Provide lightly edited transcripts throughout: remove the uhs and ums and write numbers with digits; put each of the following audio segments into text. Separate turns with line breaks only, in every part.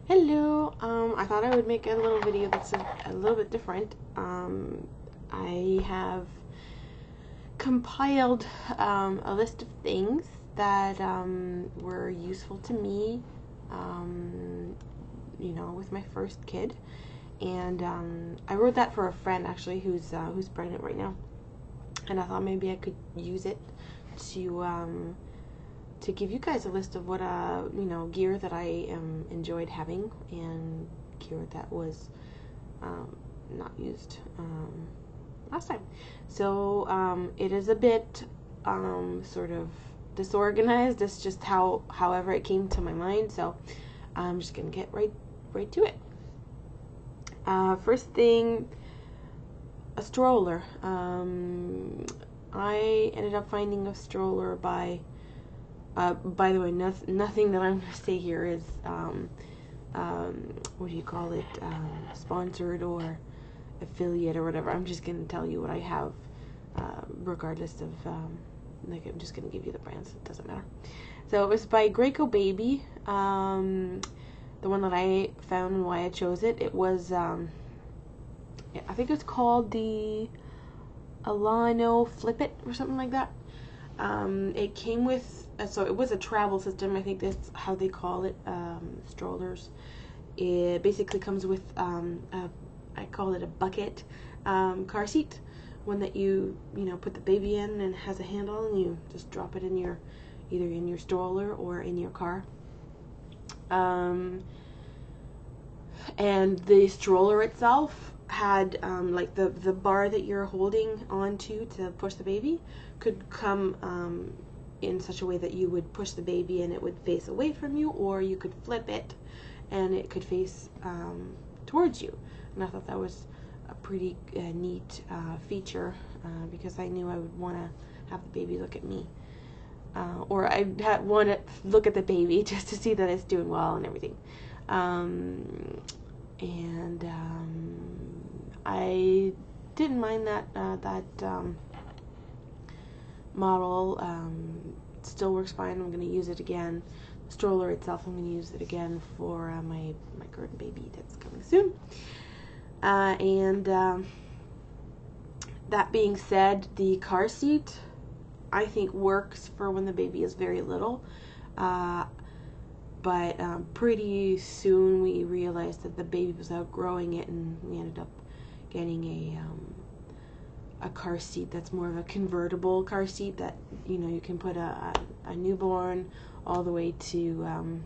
Hello, I thought I would make a little video that's a little bit different. I have compiled a list of things that were useful to me, with my first kid. And I wrote that for a friend actually who's pregnant right now. And I thought maybe I could use it to give you guys a list of what gear that I enjoyed having and gear that was not used last time. So it is a bit sort of disorganized. It's just however it came to my mind. So I'm just gonna get right to it. First thing, a stroller. I ended up finding a stroller by the way, nothing that I'm going to say here is, what do you call it, sponsored or affiliate or whatever. I'm just going to tell you what I have, regardless of, I'm just going to give you the brands. It doesn't matter. So it was by Graco Baby, the one that I found and why I chose it. It was, I think it's called the Alano Flip It or something like that. It came with, so it was a travel system. I think that's how they call it, strollers. It basically comes with, I call it a bucket car seat, one that you put the baby in and has a handle, and you just drop it in either in your stroller or in your car. And the stroller itself had like the bar that you're holding onto to push the baby could come in such a way that you would push the baby and it would face away from you, or you could flip it and it could face towards you. And I thought that was a pretty neat feature because I knew I would want to have the baby look at me, or I want to look at the baby just to see that it's doing well and everything. I didn't mind that model. Still works fine. I'm going to use it again. The stroller itself, I'm going to use it again for my current baby that's coming soon. That being said, the car seat I think works for when the baby is very little. But pretty soon we realized that the baby was outgrowing it, and we ended up getting a car seat that's more of a convertible car seat that you can put a newborn all the way to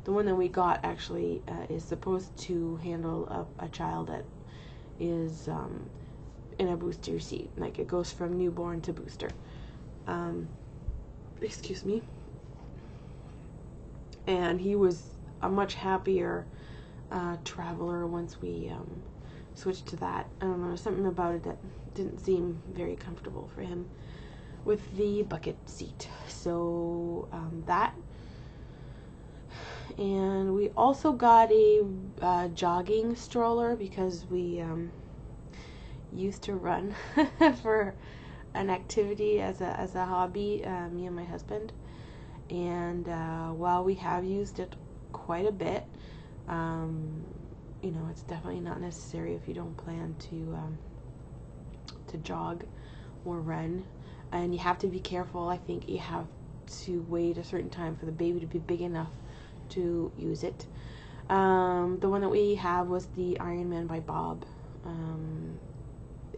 the one that we got actually is supposed to handle a child that is in a booster seat. Like, it goes from newborn to booster. Excuse me. And he was a much happier traveler once we switched to that. I don't know, there's something about it that didn't seem very comfortable for him with the bucket seat. So that. And we also got a jogging stroller because we used to run for an activity as a hobby, me and my husband. And while we have used it quite a bit, it's definitely not necessary if you don't plan to jog or run. And you have to be careful. I think you have to wait a certain time for the baby to be big enough to use it. The one that we have was the Ironman by Bob.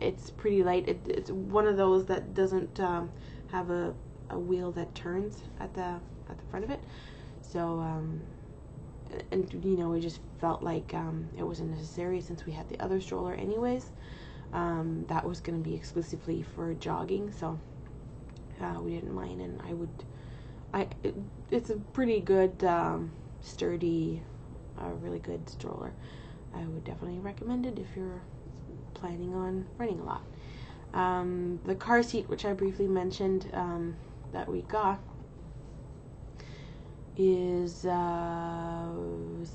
It's pretty light. It's one of those that doesn't have a wheel that turns at the front of it. So we just felt like it wasn't necessary since we had the other stroller anyways. That was going to be exclusively for jogging, so we didn't mind. And it's a pretty good, sturdy, really good stroller. I would definitely recommend it if you're planning on running a lot. The car seat, which I briefly mentioned, that we got is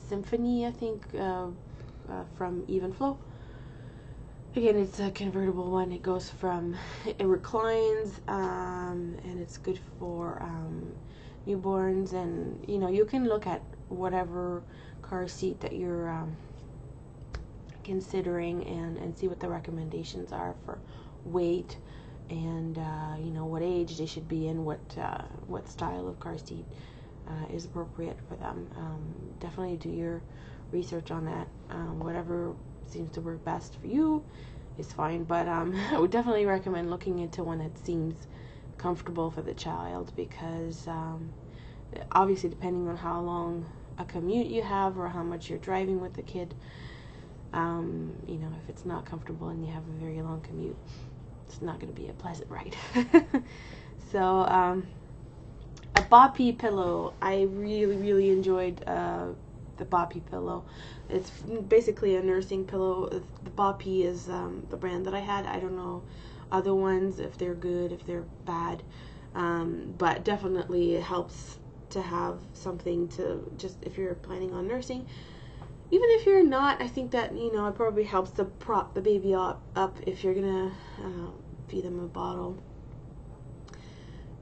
Symphony, I think, from Evenflow. Again, it's a convertible one. It goes from, it reclines, and it's good for newborns, and you can look at whatever car seat that you're considering, and see what the recommendations are for weight and you know, what age they should be in, what style of car seat is appropriate for them. Definitely do your research on that. Whatever seems to work best for you is fine, but I would definitely recommend looking into one that seems comfortable for the child, because obviously depending on how long a commute you have or how much you're driving with the kid, you know, if it's not comfortable and you have a very long commute, it's not going to be a pleasant ride. So a Boppy pillow, I really enjoyed the Boppy pillow. It's basically a nursing pillow. The Boppy is the brand that I had. I don't know other ones, if they're good, if they're bad, but definitely it helps to have something to, just if you're planning on nursing. Even if you're not, I think that, you know, it probably helps to prop the baby up if you're gonna feed them a bottle.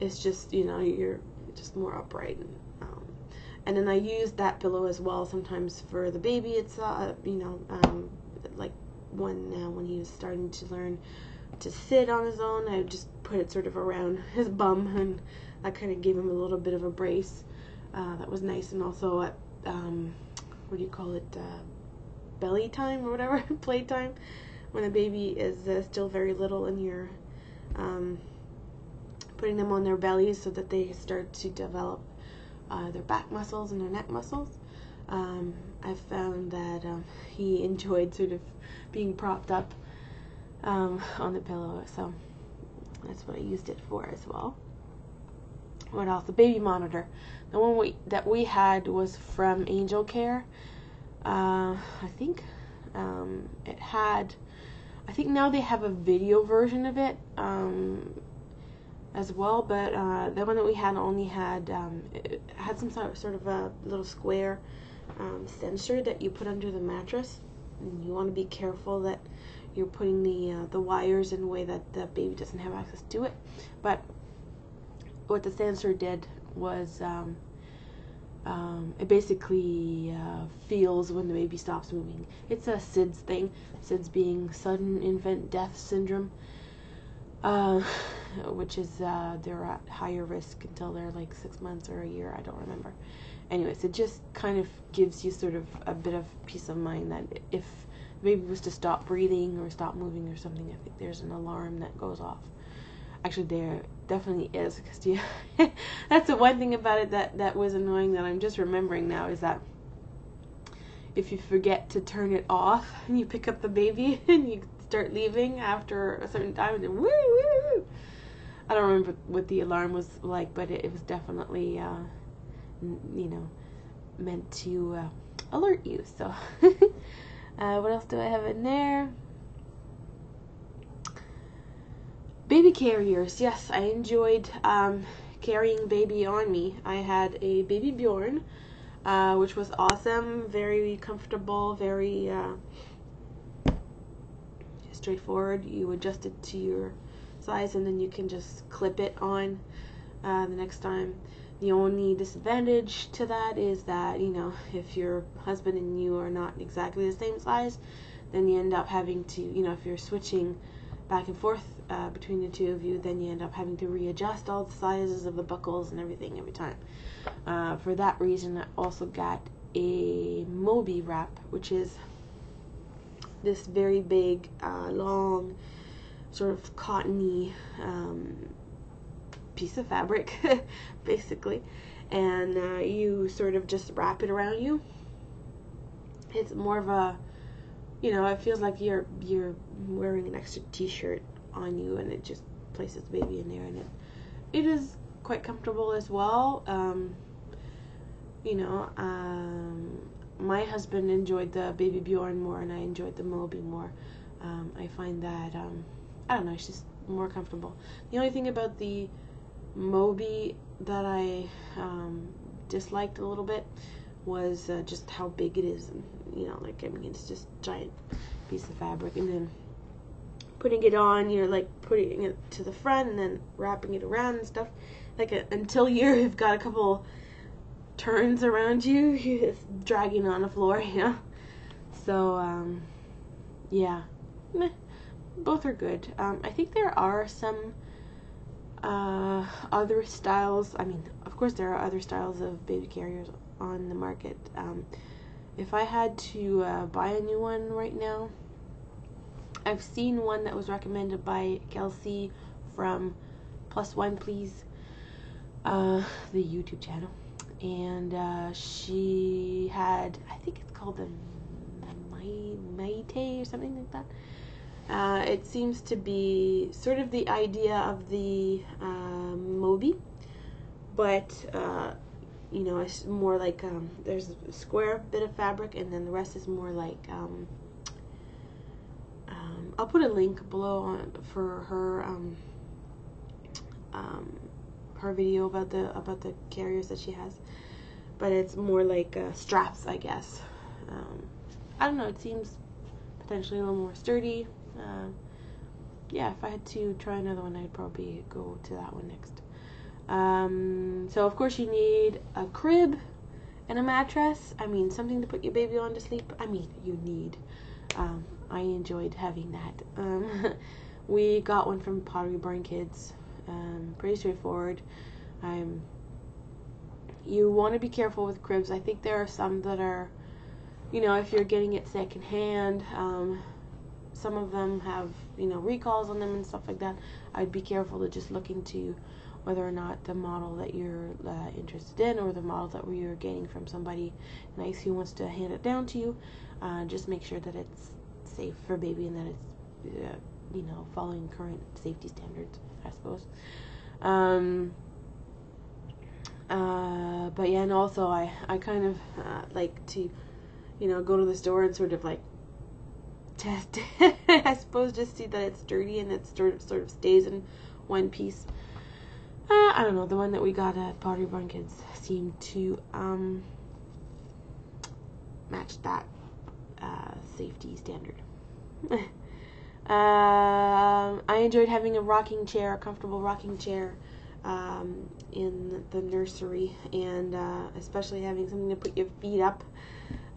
It's just, you know, you're just more upright. And then I use that pillow as well sometimes for the baby. It's you know, like when he was starting to learn to sit on his own, I just put it sort of around his bum, and that kind of gave him a little bit of a brace. That was nice. And also at what do you call it, belly time or whatever, playtime, when a baby is still very little and you're putting them on their bellies so that they start to develop their back muscles and their neck muscles. I found that he enjoyed sort of being propped up on the pillow, so that's what I used it for as well. What else? The baby monitor. The one that we had was from Angel Care. I think it had, I think now they have a video version of it as well, but the one that we had only had, it had some sort of a little square sensor that you put under the mattress, and you want to be careful that you're putting the wires in a way that the baby doesn't have access to it. But what the sensor did was it basically feels when the baby stops moving. It's a SIDS thing, SIDS being sudden infant death syndrome, which is they're at higher risk until they're like 6 months or a year, I don't remember. Anyways, it just kind of gives you sort of a bit of peace of mind that if the baby was to stop breathing or stop moving or something, I think there's an alarm that goes off. Actually, there definitely is, because that's the one thing about it that was annoying that I'm just remembering now, is that if you forget to turn it off and you pick up the baby and you start leaving after a certain time, and then woo, woo, woo. I don't remember what the alarm was like, but it was definitely, you know, meant to alert you. So, what else do I have in there? Baby carriers. Yes, I enjoyed carrying baby on me. I had a baby Bjorn, which was awesome, very comfortable, very straightforward. You adjust it to your size and then you can just clip it on the next time. The only disadvantage to that is that, you know, if your husband and you are not exactly the same size, then you end up having to, you know, if you're switching back and forth between the two of you, then you end up having to readjust all the sizes of the buckles and everything every time. For that reason, I also got a Moby wrap, which is this very big, long, sort of cottony piece of fabric, basically, and you sort of just wrap it around you. It's more of a, you know, it feels like you're wearing an extra t-shirt on you, and it just places the baby in there, and it is quite comfortable as well. You know, my husband enjoyed the baby Bjorn more, and I enjoyed the Moby more. I find that I don't know, it's just more comfortable. The only thing about the Moby that I disliked a little bit was just how big it is. And, you know, like, I mean, it's just a giant piece of fabric, and then putting it on, you're like putting it to the front and then wrapping it around and stuff, like until you've got a couple turns around you, it's dragging on the floor, you know. So yeah, both are good. I think there are some other styles. I mean, of course there are other styles of baby carriers on the market. If I had to buy a new one right now, I've seen one that was recommended by Kelsey from Plus One Please, the YouTube channel, and she had, I think it's called the Maite or something like that. It seems to be sort of the idea of the Moby, but you know, it's more like there's a square bit of fabric, and then the rest is more like I'll put a link below for her her video about the carriers that she has, but it's more like straps, I guess. I don't know, it seems potentially a little more sturdy. Yeah, if I had to try another one, I'd probably go to that one next. So of course you need a crib and a mattress. I mean, something to put your baby on to sleep. I mean, you need. I enjoyed having that. We got one from Pottery Barn Kids. Pretty straightforward. You want to be careful with cribs. I think there are some that are, you know, if you're getting it secondhand, some of them have, you know, recalls on them and stuff like that. I'd be careful to just look into whether or not the model that you're interested in, or the model that you're getting from somebody nice who wants to hand it down to you. Just make sure that it's safe for baby and that it's, you know, following current safety standards, I suppose. But yeah, and also I kind of like to, you know, go to the store and sort of like test it. I suppose just see that it's sturdy and it sort of stays in one piece. I don't know, the one that we got at Pottery Barn Kids seemed to match that safety standard. I enjoyed having a rocking chair, a comfortable rocking chair in the nursery, and especially having something to put your feet up.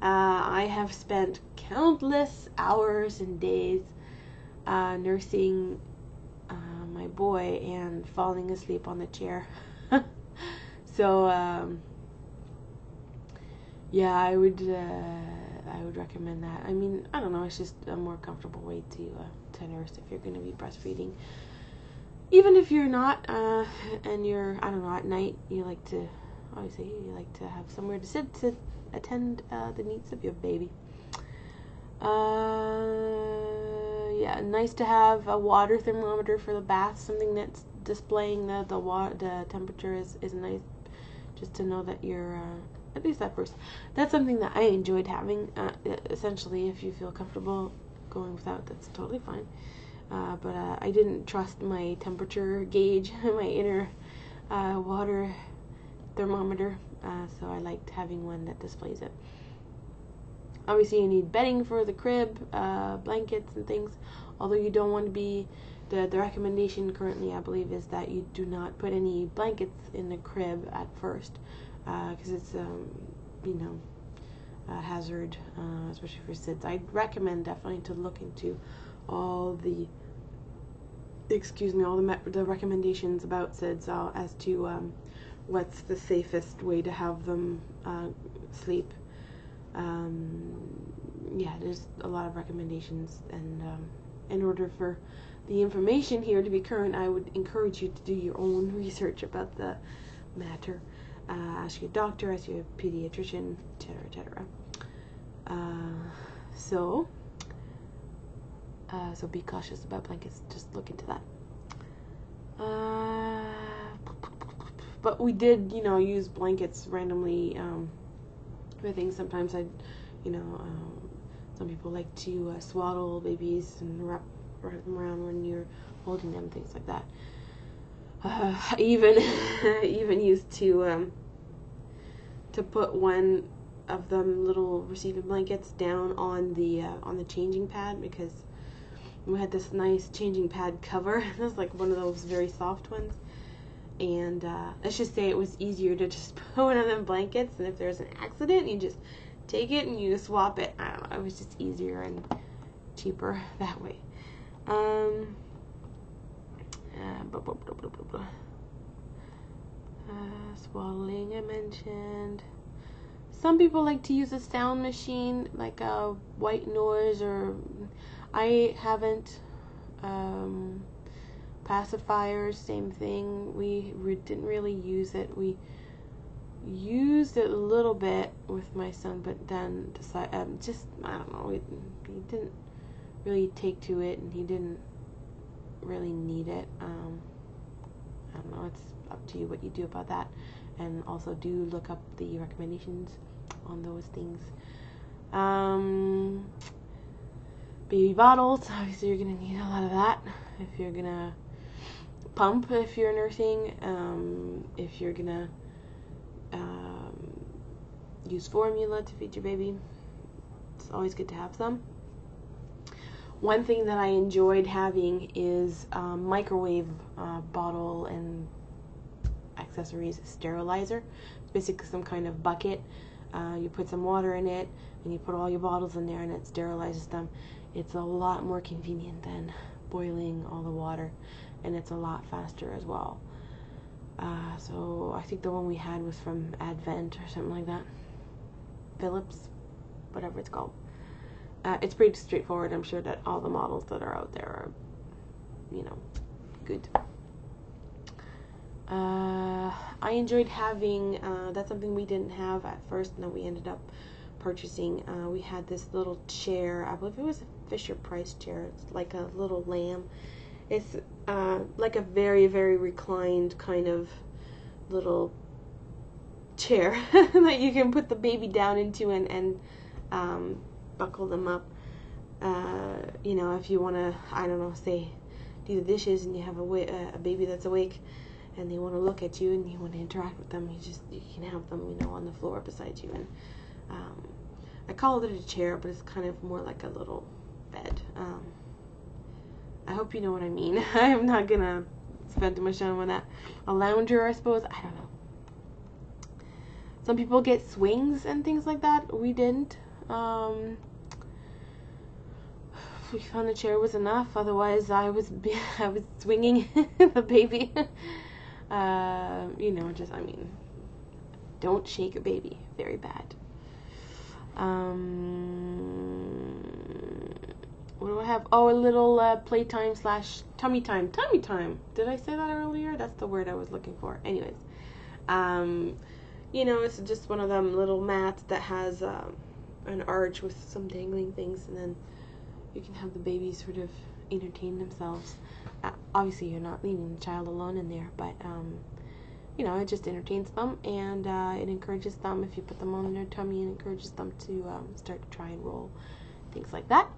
I have spent countless hours and days nursing my boy and falling asleep on the chair. So yeah, I would recommend that. I mean, I don't know, it's just a more comfortable way to nurse if you're going to be breastfeeding. Even if you're not, and you're, I don't know, at night, you like to, obviously, you like to have somewhere to sit to attend the needs of your baby. Yeah, nice to have a water thermometer for the bath, something that's displaying the temperature is nice, just to know that you're, at least at first. That's something that I enjoyed having. Essentially, if you feel comfortable going without, that's totally fine. But I didn't trust my temperature gauge, my inner water thermometer, so I liked having one that displays it. Obviously, you need bedding for the crib, blankets and things, although you don't want to be, the recommendation currently, I believe, is that you do not put any blankets in the crib at first, because it's, you know, a hazard, especially for SIDS. I'd recommend definitely to look into all the, the recommendations about SIDS as to what's the safest way to have them sleep. Yeah, there's a lot of recommendations, and in order for the information here to be current, I would encourage you to do your own research about the matter. Ask your doctor, ask your pediatrician, etc., etc. So be cautious about blankets. Just look into that. But we did, you know, use blankets randomly for things. Sometimes some people like to swaddle babies and wrap them around when you're holding them, things like that. Even used to put one of them little receiving blankets down on the changing pad, because we had this nice changing pad cover. It was like one of those very soft ones, And let's just say it was easier to just put one of them blankets, and if there's an accident, you just take it and you swap it. I don't know, it was just easier and cheaper that way. Swaddling, I mentioned. Some people like to use a sound machine, like a white noise, or I haven't. Pacifiers, same thing. We didn't really use it. We used it a little bit with my son, but then decided, I don't know, he didn't really take to it, and he didn't really need it. I don't know, it's up to you what you do about that, and also do look up the recommendations on those things. Baby bottles, obviously you're going to need a lot of that if you're going to pump, if you're nursing, if you're going to use formula to feed your baby. It's always good to have some. One thing that I enjoyed having is microwave bottle and accessories sterilizer. It's basically some kind of bucket. You put some water in it, and you put all your bottles in there, and it sterilizes them. It's a lot more convenient than boiling all the water, and it's a lot faster as well. So I think the one we had was from Advent or something like that. Philips, whatever it's called. It's pretty straightforward. I'm sure that all the models that are out there are, good. I enjoyed having, that's something we didn't have at first, and then we ended up purchasing. We had this little chair. I believe it was a Fisher Price chair. It's like a little lamb. It's like a very, very reclined kind of little chair that you can put the baby down into and buckle them up. If you want to, I don't know, say do the dishes, and you have a baby that's awake, and they want to look at you and you want to interact with them, you can have them, on the floor beside you. And I call it a chair, but it's kind of more like a little bed. I hope you know what I mean. I'm not gonna spend too much time on that. A lounger, I suppose. I don't know. Some people get swings and things like that. We didn't. We found the chair was enough. Otherwise, I was swinging the baby. Don't shake a baby. Very bad. What do I have? Oh, a little playtime / tummy time. Tummy time. Did I say that earlier? That's the word I was looking for. Anyways, it's just one of them little mats that has an arch with some dangling things, and then you can have the baby sort of entertain themselves. Obviously, you're not leaving the child alone in there, but it just entertains them, and it encourages them, if you put them on their tummy, and encourages them to start to try and roll, things like that.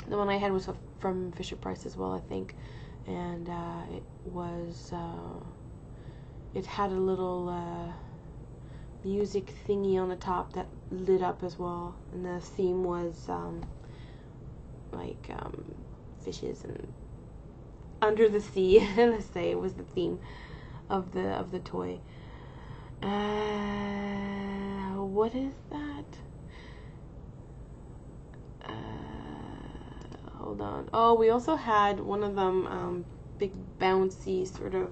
The one I had was from Fisher Price as well, I think, and it had a little music thingy on the top that lit up as well, and the theme was fishes and under the sea. Let's say it was the theme of the toy. What is that? Hold on. Oh, we also had one of them big bouncy sort of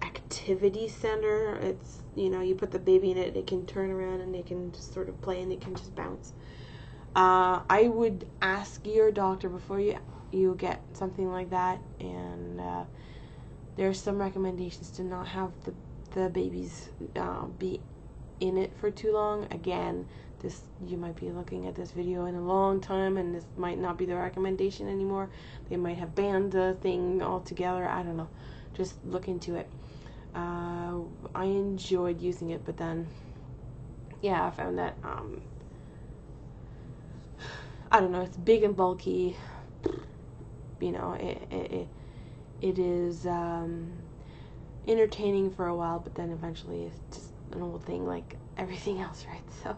activity center. It's, you put the baby in it, it can turn around and they can just sort of play, and it can just bounce. I would ask your doctor before you get something like that, and there's some recommendations to not have the babies be in it for too long. Again, you might be looking at this video in a long time, and this might not be the recommendation anymore. They might have banned the thing altogether. I don't know. Just look into it. I enjoyed using it, but then, I found that, I don't know, it's big and bulky. It is entertaining for a while, but then eventually it's just an old thing like everything else, right? So,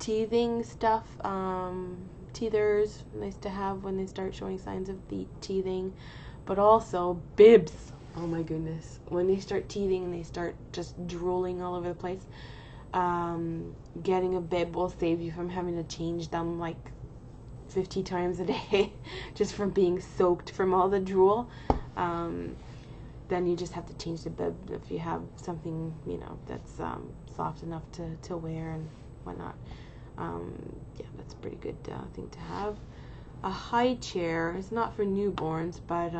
teething stuff, teethers, nice to have when they start showing signs of the teething, but also bibs. Oh my goodness, when they start teething and they start just drooling all over the place, getting a bib will save you from having to change them like 50 times a day just from being soaked from all the drool. Then you just have to change the bib if you have something, that's soft enough to wear and whatnot. Yeah, that's a pretty good thing to have. A high chair is not for newborns, but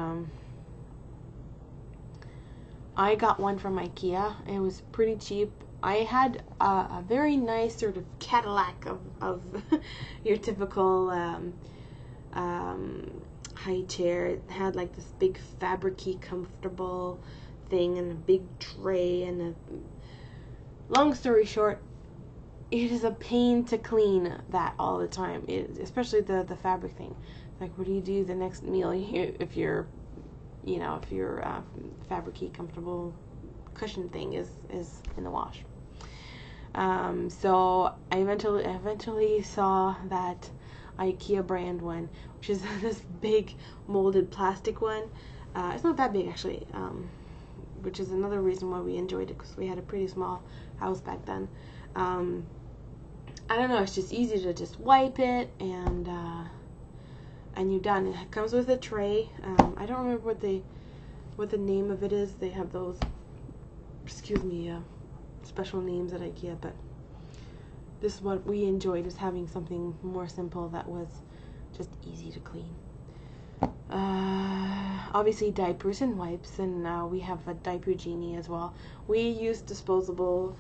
I got one from IKEA. It was pretty cheap. I had a very nice sort of Cadillac of your typical high chair. It had like this big fabricy comfortable thing and a big tray, and long story short, it is a pain to clean that all the time, especially the fabric thing. Like, what do you do the next meal if your fabricy comfortable cushion thing is in the wash? So I eventually saw that IKEA brand one, which is this big molded plastic one. It's not that big actually, which is another reason why we enjoyed it, because we had a pretty small house back then. I don't know, it's just easy to just wipe it and you're done. It comes with a tray. I don't remember what the name of it is. They have those, special names at IKEA, but this is what we enjoyed, is having something more simple that was just easy to clean. Obviously diapers and wipes, and we have a diaper genie as well. We use disposable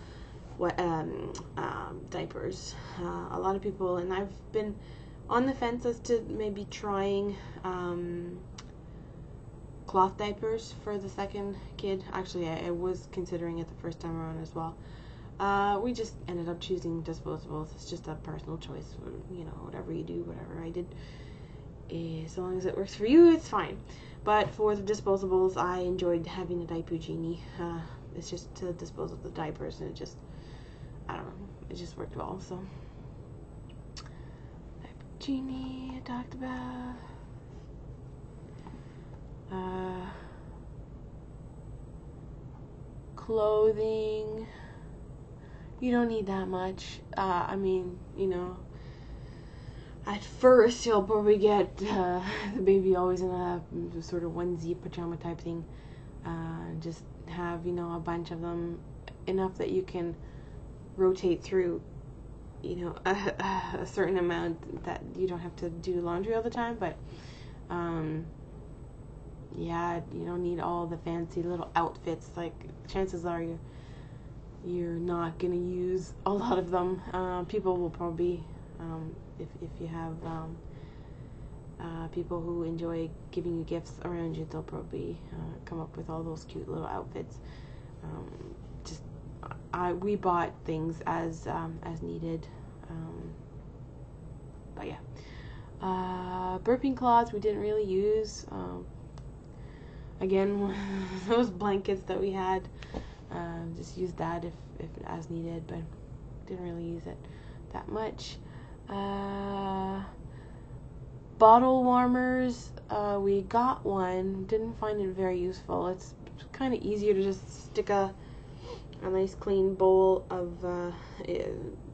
diapers. A lot of people, and I've been on the fence as to maybe trying cloth diapers for the second kid. Actually, I was considering it the first time around as well. We just ended up choosing disposables. It's just a personal choice. Whatever you do, whatever I did, as long as it works for you, it's fine. But for the disposables, I enjoyed having a diaper genie. It's just to dispose of the diapers, and I don't know, it just worked well. So diaper genie I talked about. Clothing, you don't need that much. At first you'll probably get the baby always in a sort of onesie pajama type thing. Just have a bunch of them, enough that you can rotate through a certain amount, that you don't have to do laundry all the time. But yeah, you don't need all the fancy little outfits. Like, chances are you're not gonna use a lot of them. People will probably, if you have people who enjoy giving you gifts around you, they'll probably come up with all those cute little outfits. We bought things as needed. But yeah, burping cloths we didn't really use. Again, those blankets that we had, just used that if as needed, but didn't really use it that much. Bottle warmers, we got one, didn't find it very useful. It's kind of easier to just stick a nice clean bowl of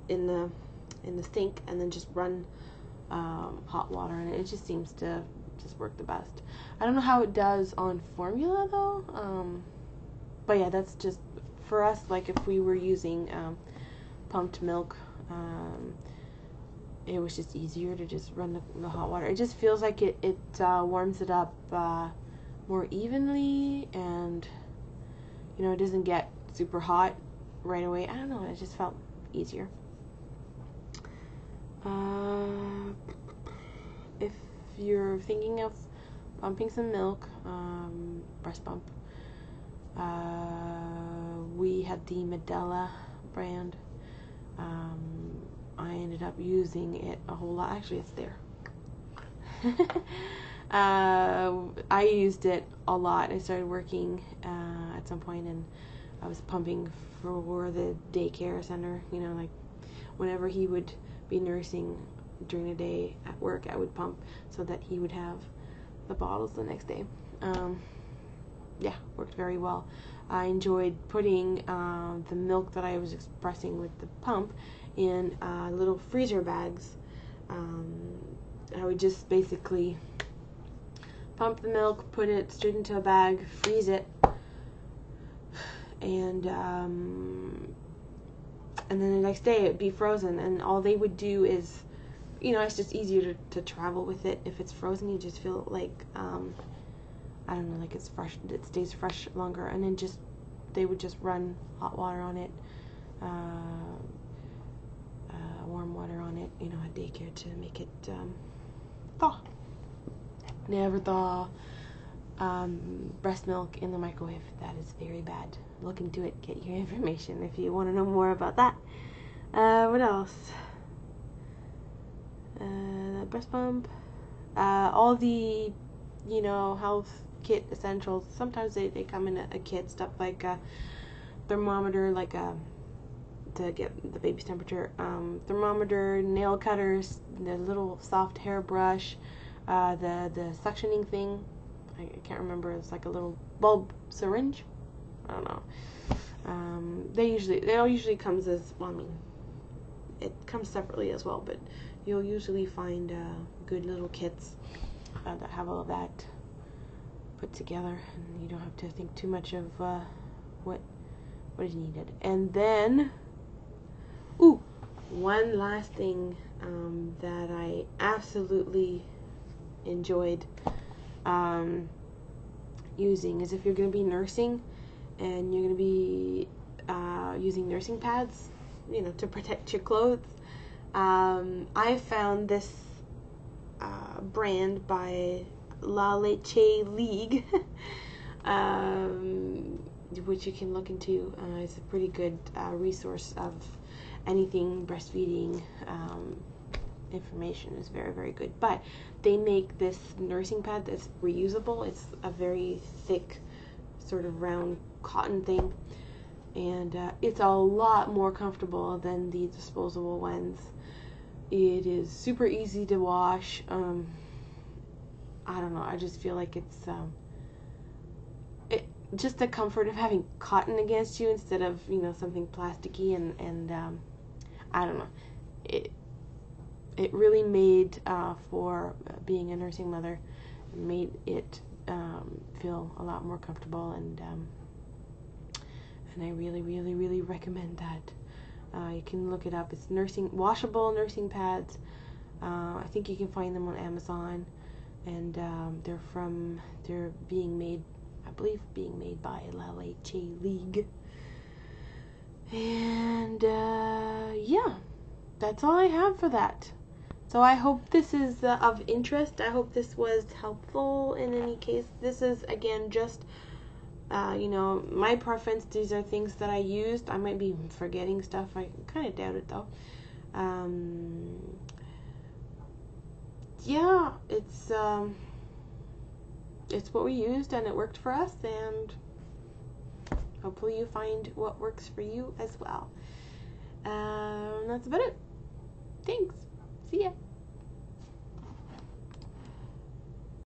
in the sink, and then just run hot water in it. It just seems to just work the best. I don't know how it does on formula though, but yeah, that's just for us. Like, if we were using pumped milk, it was just easier to just run the hot water. It just feels like it warms it up more evenly, and it doesn't get super hot right away. I don't know, it just felt easier. If you're thinking of pumping some milk, breast pump, we had the Medela brand. I ended up using it a whole lot. Actually, it's there. I used it a lot. I started working at some point, and I was pumping for the daycare center. Like, whenever he would be nursing during the day at work, I would pump so that he would have the bottles the next day. Yeah, worked very well. I enjoyed putting the milk that I was expressing with the pump in little freezer bags. I would just basically pump the milk, put it straight into a bag, freeze it, and then the next day it'd be frozen. And all they would do is, it's just easier to travel with it. If it's frozen, you just feel like I don't know, like it's fresh. It stays fresh longer. And then they would just run hot water on it, warm water on it, at daycare to make it thaw. Never thaw breast milk in the microwave. That is very bad. Look into it. Get your information if you want to know more about that. What else? Breast pump. All the, health kit essentials. Sometimes they come in a kit. Stuff like a thermometer, to get the baby's temperature. Thermometer, nail cutters, the little soft hairbrush, the suctioning thing. I can't remember. It's like a little bulb syringe. I don't know. It all usually comes as, it comes separately as well, but you'll usually find good little kits that have all of that put together, and you don't have to think too much of what is needed. And then, one last thing that I absolutely enjoyed using is if you're going to be nursing and you're going to be using nursing pads, to protect your clothes. I found this brand by La Leche League, which you can look into. It's a pretty good resource of anything breastfeeding. Information is very, very good. But they make this nursing pad that's reusable. It's a very thick, sort of round cotton thing, and it's a lot more comfortable than the disposable ones. It is super easy to wash. I don't know, I just feel like it's just the comfort of having cotton against you instead of something plasticky, and I don't know, it really made for being a nursing mother, made it feel a lot more comfortable, and I really, really, really recommend that. You can look it up. It's washable nursing pads. I think you can find them on Amazon, and they're being made, I believe, by La Leche League. And yeah, that's all I have for that. So I hope this is of interest. I hope this was helpful in any case. This is, again, just my preference. These are things that I used. I might be forgetting stuff. I kind of doubt it, though. Yeah, it's what we used, and it worked for us, and hopefully you find what works for you as well. That's about it. Thanks. See ya.